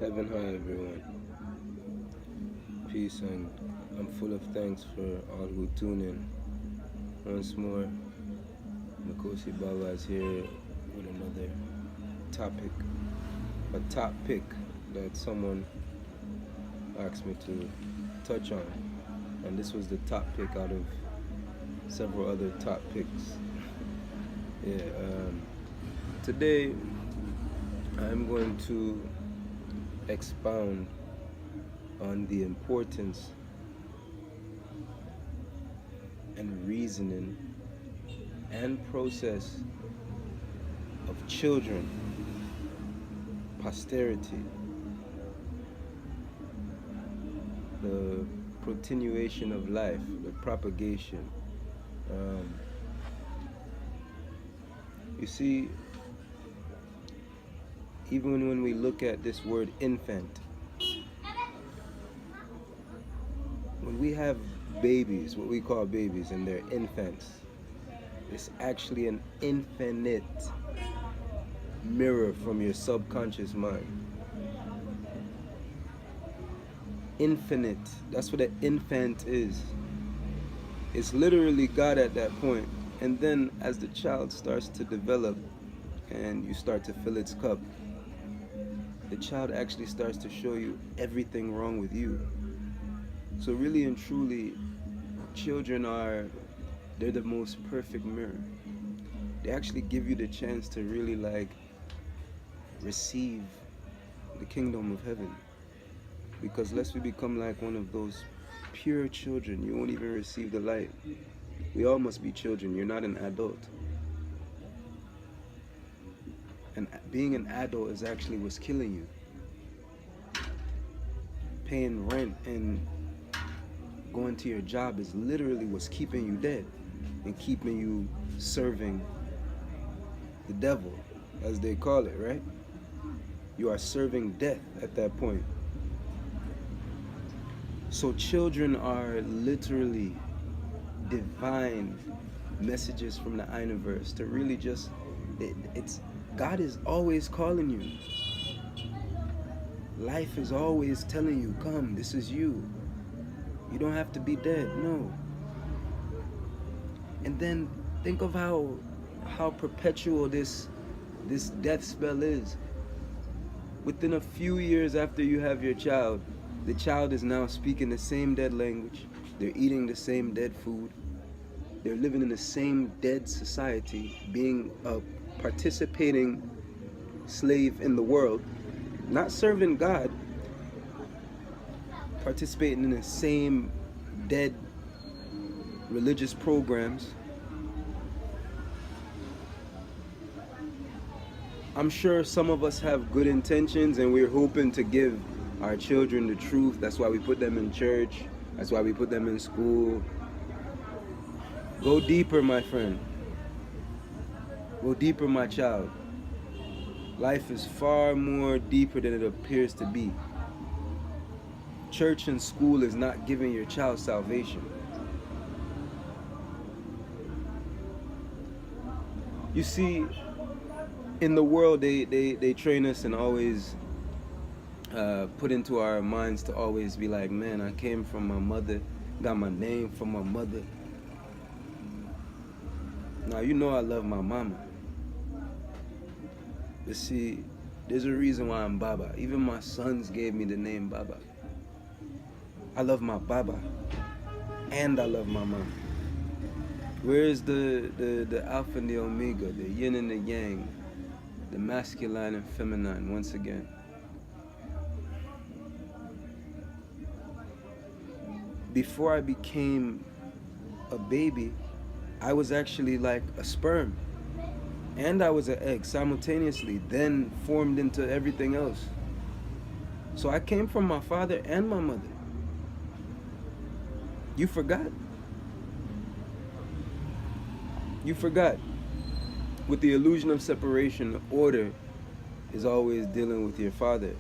Heaven high, everyone. Peace, and I'm full of thanks for all who tune in. Once more, Nikosi Baba is here with another topic, a top pick that someone asked me to touch on. And this was the top pick out of several other top picks. Yeah, today I'm going to expound on the importance and reasoning and process of children, posterity, the continuation of life, the propagation. Um, you see, even when we look at this word infant, when we have babies, what we call babies, and they're infants, it's actually an infinite mirror from your subconscious mind. Infinite, that's what an infant is. It's literally God at that point. And then as the child starts to develop and you start to fill its cup, the child actually starts to show you everything wrong with you. So really and truly, children they're the most perfect mirror. They actually give you the chance to really receive the kingdom of heaven. Because lest we become like one of those pure children, you won't even receive the light. We all must be children. You're not an adult. And being an adult is actually what's killing you. Paying rent and going to your job is literally what's keeping you dead and keeping you serving the devil, as they call it, right? You are serving death at that point. So children are literally divine messages from the universe to really just, it's God is always calling you. Life is always telling you, come, this is you. You don't have to be dead, no. And then think of how perpetual this death spell is. Within a few years after you have your child, the child is now speaking the same dead language. They're eating the same dead food. They're living in the same dead society, being a participating slave in the world, not serving God, participating in the same dead religious programs. I'm sure some of us have good intentions and we're hoping to give our children the truth. That's why we put them in church. That's why we put them in school. Go deeper, my friend. Go deeper, my child. Life is far more deeper than it appears to be. Church and school is not giving your child salvation. You see, in the world, they train us and always put into our minds to always be like, man, I came from my mother, got my name from my mother. Now, you know I love my mama. But see, there's a reason why I'm Baba. Even my sons gave me the name Baba. I love my Baba. And I love my mama. Where is the Alpha and the Omega, the yin and the yang, the masculine and feminine once again? Before I became a baby, I was actually like a sperm. And I was an egg simultaneously, then formed into everything else. So I came from my father and my mother. You forgot? You forgot. With the illusion of separation, the order is always dealing with your father,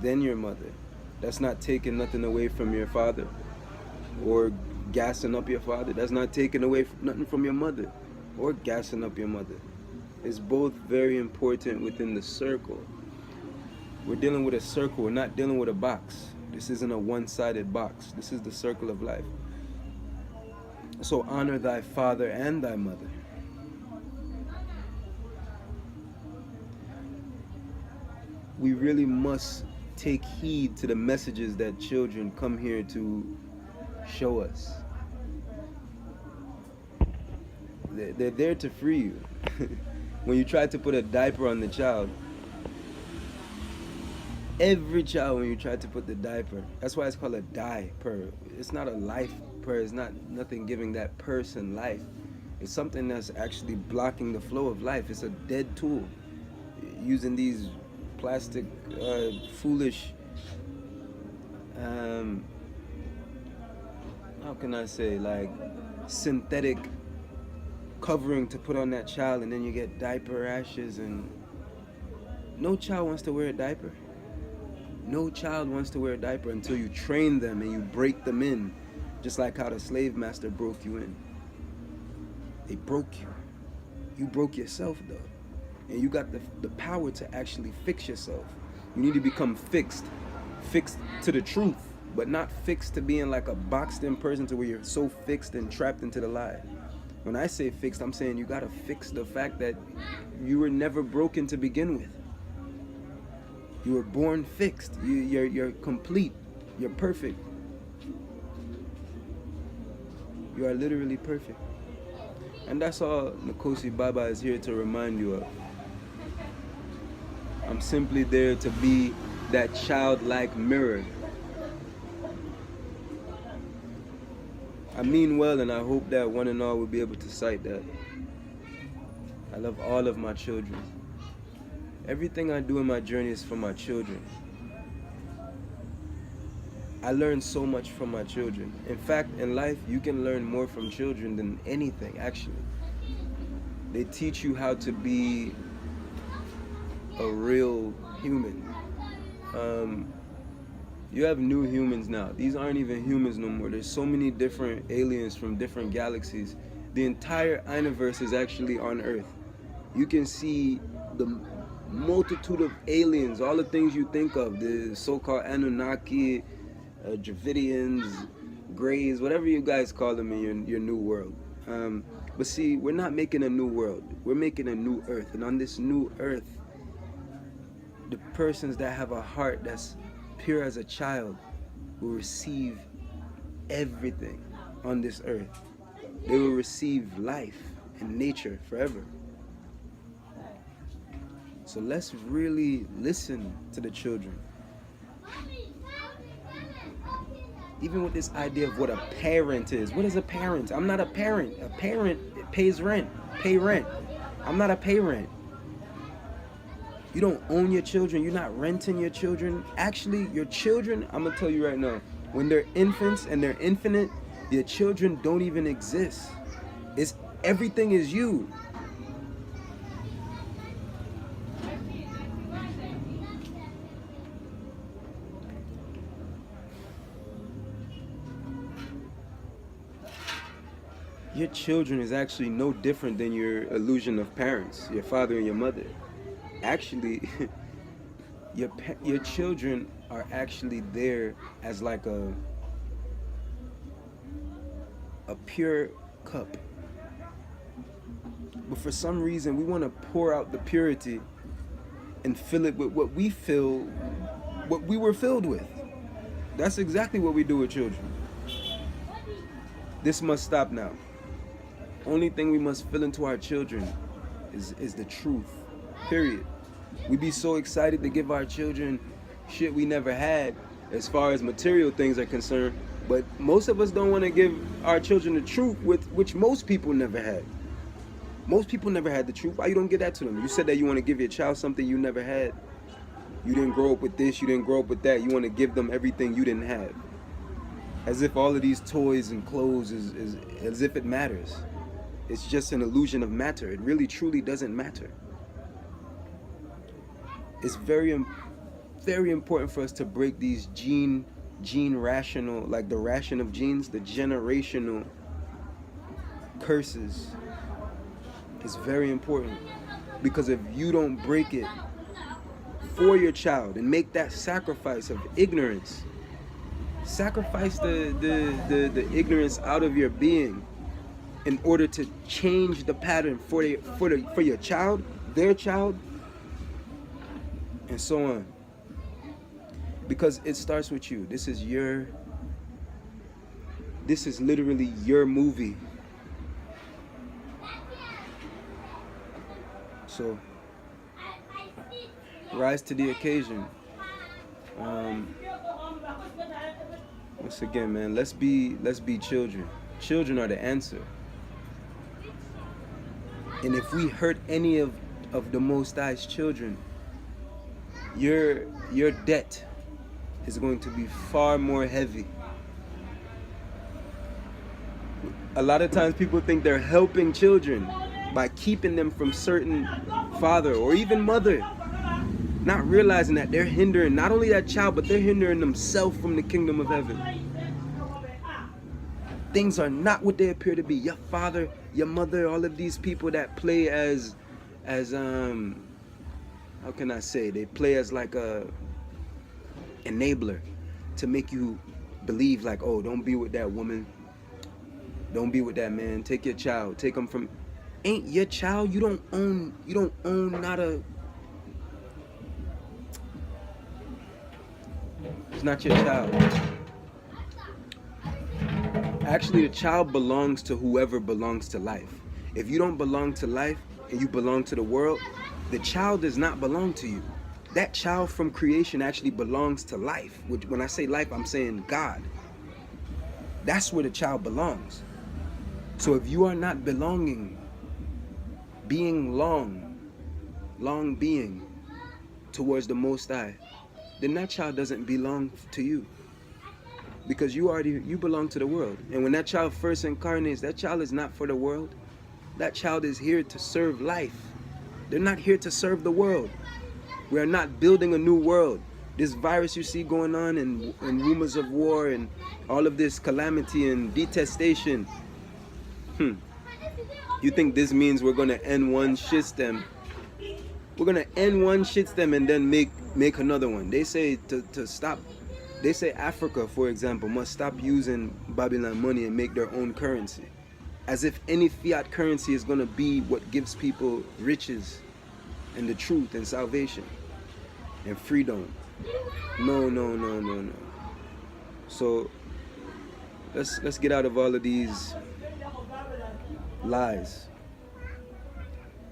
then your mother. That's not taking nothing away from your father or gassing up your father. That's not taking away nothing from your mother or gassing up your mother. It's both very important within the circle. We're dealing with a circle. We're not dealing with a box. This isn't a one-sided box. This is the circle of life. So honor thy father and thy mother. We really must take heed to the messages that children come here to show us. They're there to free you. When you try to put a diaper on the child, every child, when you try to put the diaper, that's why it's called a diaper. It's not a life per. It's not nothing giving that person life. It's something that's actually blocking the flow of life. It's a dead tool. Using these plastic, foolish, how can I say, like synthetic covering to put on that child, and then you get diaper rashes, and no child wants to wear a diaper. No child wants to wear a diaper until you train them and you break them in, just like how the slave master broke you in. They broke you. You broke yourself though. And you got the power to actually fix yourself. You need to become fixed to the truth, but not fixed to being like a boxed in person to where you're so fixed and trapped into the lie. When I say fixed, I'm saying you gotta fix the fact that you were never broken to begin with. You were born fixed. You're complete. You're perfect. You are literally perfect. And that's all Nikosi Baba is here to remind you of. I'm simply there to be that childlike mirror. I mean well, and I hope that one and all will be able to cite that. I love all of my children. Everything I do in my journey is for my children. I learn so much from my children. In fact, in life, you can learn more from children than anything, actually. They teach you how to be a real human. You have new humans now. These aren't even humans no more. There's so many different aliens from different galaxies. The entire universe is actually on Earth. You can see the multitude of aliens, all the things you think of, the so-called Anunnaki, Dravidians, Greys, whatever you guys call them in your new world. But see, we're not making a new world. We're making a new Earth. And on this new Earth, the persons that have a heart that's pure as a child will receive everything on this Earth. They will receive life and nature forever. So let's really listen to the children. Even with this idea of what a parent is. What is a parent? I'm not a parent. A parent pays rent. Pay rent. I'm not a pay rent. You don't own your children. You're not renting your children. Actually, your children, I'm going to tell you right now, when they're infants and they're infinite, your children don't even exist. Everything is you. Your children is actually no different than your illusion of parents, your father and your mother. Actually, your children are actually there as like a pure cup. But for some reason, we want to pour out the purity and fill it with what we were filled with. That's exactly what we do with children. This must stop now. Only thing we must fill into our children is the truth, period. We be so excited to give our children shit we never had as far as material things are concerned, but most of us don't want to give our children the truth, which most people never had. Most people never had the truth. Why you don't give that to them? You said that you want to give your child something you never had. You didn't grow up with this, you didn't grow up with that. You want to give them everything you didn't have. As if all of these toys and clothes is as if it matters. It's just an illusion of matter. It really truly doesn't matter. It's very, very important for us to break these gene rational, like the ration of genes, the generational curses. It's very important, because if you don't break it for your child and make that sacrifice of ignorance. Sacrifice the ignorance out of your being in order to change the pattern for your child, their child, and so on. Because it starts with you. This is literally your movie. So rise to the occasion. Once again, man, let's be children. Children are the answer. And if we hurt any of the Most High's children, your debt is going to be far more heavy. A lot of times people think they're helping children by keeping them from certain father or even mother, not realizing that they're hindering not only that child, but they're hindering themselves from the kingdom of heaven. Things are not what they appear to be. Your father, your mother, all of these people that play as how can I say, they play as like a enabler to make you believe like, oh, don't be with that woman, don't be with that man, take your child, take them from. Ain't your child. You don't own not a. It's not your child. Actually, the child belongs to whoever belongs to life. If you don't belong to life and you belong to the world, the child does not belong to you. That child from creation actually belongs to life. Which, when I say life, I'm saying God. That's where the child belongs. So if you are not belonging, being long being towards the Most High, then that child doesn't belong to you. Because you belong to the world. And when that child first incarnates, that child is not for the world. That child is here to serve life. They're not here to serve the world. We are not building a new world. This virus you see going on and rumors of war and all of this calamity and detestation. You think this means we're going to end one shit stem? We're going to end one shit stem and then make another one. They say to stop. They say Africa, for example, must stop using Babylon money and make their own currency. As if any fiat currency is going to be what gives people riches and the truth and salvation and freedom. No. So let's get out of all of these lies.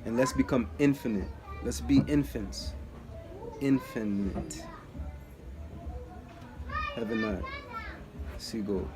And let's become infinite. Let's be infants. Infinite. Have a night. Seagull.